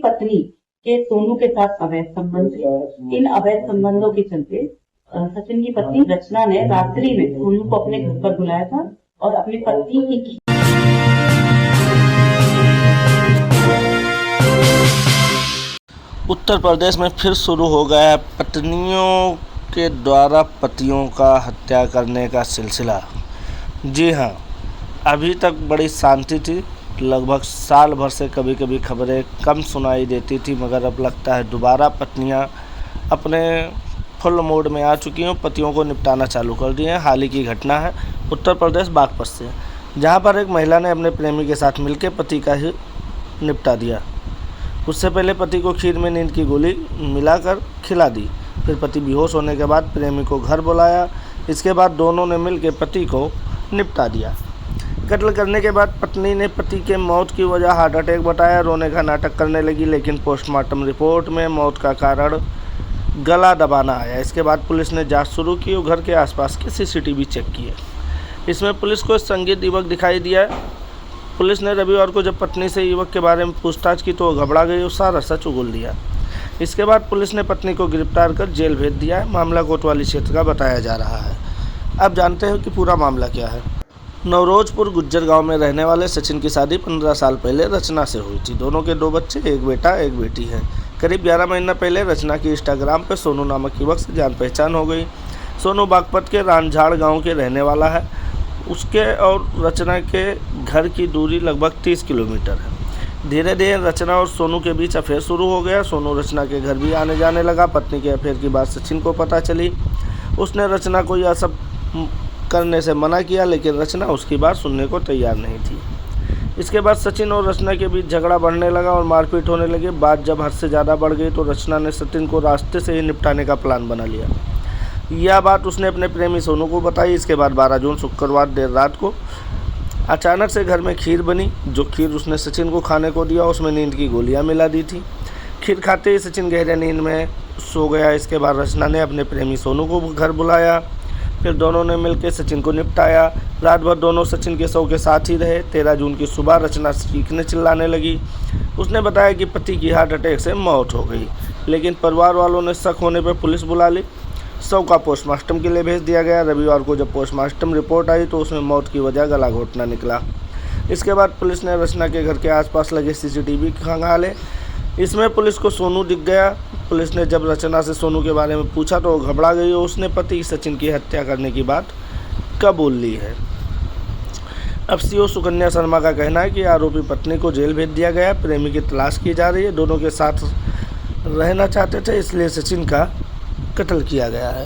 पत्नी के सोनू के साथ अवैध संबंध थे। इन अवैध संबंधों के चलते सचिन की पत्नी रचना ने रात्रि में सोनू को अपने घर पर बुलाया था और अपनी पत्नी की उत्तर प्रदेश में फिर शुरू हो गया है पत्नियों के द्वारा पतियों का हत्या करने का सिलसिला। जी हाँ, अभी तक बड़ी शांति थी, लगभग साल भर से कभी कभी खबरें कम सुनाई देती थी, मगर अब लगता है दोबारा पत्नियां अपने फुल मोड में आ चुकी हैं, पतियों को निपटाना चालू कर दिए हैं। हाल ही की घटना है उत्तर प्रदेश बागपत से, जहां पर एक महिला ने अपने प्रेमी के साथ मिलकर पति का ही निपटा दिया। उससे पहले पति को खीर में नींद की गोली मिलाकर खिला दी, फिर पति बेहोश होने के बाद प्रेमी को घर बुलाया। इसके बाद दोनों ने मिलकर पति को निपटा दिया। कत्ल करने के बाद पत्नी ने पति के मौत की वजह हार्ट अटैक बताया, रोने का नाटक करने लगी, लेकिन पोस्टमार्टम रिपोर्ट में मौत का कारण गला दबाना आया। इसके बाद पुलिस ने जांच शुरू की और घर के आसपास के सीसीटीवी चेक किए। इसमें पुलिस को संदिग्ध युवक दिखाई दिया। पुलिस ने रविवार को जब पत्नी से युवक के बारे में पूछताछ की तो वो घबरा गई और सारा सच उगल दिया। इसके बाद पुलिस ने पत्नी को गिरफ्तार कर जेल भेज दिया है। मामला कोतवाली क्षेत्र का बताया जा रहा है। अब जानते हैं कि पूरा मामला क्या है। नवरोजपुर गुज्जर गांव में रहने वाले सचिन की शादी 15 साल पहले रचना से हुई थी। दोनों के 2 बच्चे, एक बेटा एक बेटी है। करीब 11 महीना पहले रचना की इंस्टाग्राम पर सोनू नामक युवक से जान पहचान हो गई। सोनू बागपत के रानझाड़ गांव के रहने वाला है। उसके और रचना के घर की दूरी लगभग 30 किलोमीटर है। धीरे धीरे रचना और सोनू के बीच अफेयर शुरू हो गया। सोनू रचना के घर भी आने जाने लगा। पत्नी के अफेयर की बात सचिन को पता चली। उसने रचना को यह सब करने से मना किया, लेकिन रचना उसकी बात सुनने को तैयार नहीं थी। इसके बाद सचिन और रचना के बीच झगड़ा बढ़ने लगा और मारपीट होने लगी। बात जब हद से ज़्यादा बढ़ गई तो रचना ने सचिन को रास्ते से ही निपटाने का प्लान बना लिया। यह बात उसने अपने प्रेमी सोनू को बताई। इसके बाद 12 जून शुक्रवार देर रात को अचानक से घर में खीर बनी। जो खीर उसने सचिन को खाने को दिया, उसमें नींद की गोलियां मिला दी थी। खीर खाते ही सचिन गहरे नींद में सो गया। इसके बाद रचना ने अपने प्रेमी सोनू को घर बुलाया, फिर दोनों ने मिलकर सचिन को निपटाया। रात भर दोनों सचिन के शव के साथ ही रहे। 13 जून की सुबह रचना चीखने चिल्लाने लगी। उसने बताया कि पति की हार्ट अटैक से मौत हो गई, लेकिन परिवार वालों ने शक होने पर पुलिस बुला ली। शव का पोस्टमार्टम के लिए भेज दिया गया। रविवार को जब पोस्टमार्टम रिपोर्ट आई तो उसमें मौत की वजह गला घोटना निकला। इसके बाद पुलिस ने रचना के घर के आसपास लगे सीसीटीवी खंगाले। इसमें पुलिस को सोनू दिख गया। पुलिस ने जब रचना से सोनू के बारे में पूछा तो वो घबरा गई और उसने पति सचिन की हत्या करने की बात कबूल ली है। अब सीओ सुकन्या शर्मा का कहना है कि आरोपी पत्नी को जेल भेज दिया गया। प्रेमी की तलाश की जा रही है। दोनों के साथ रहना चाहते थे, इसलिए सचिन का कत्ल किया गया है।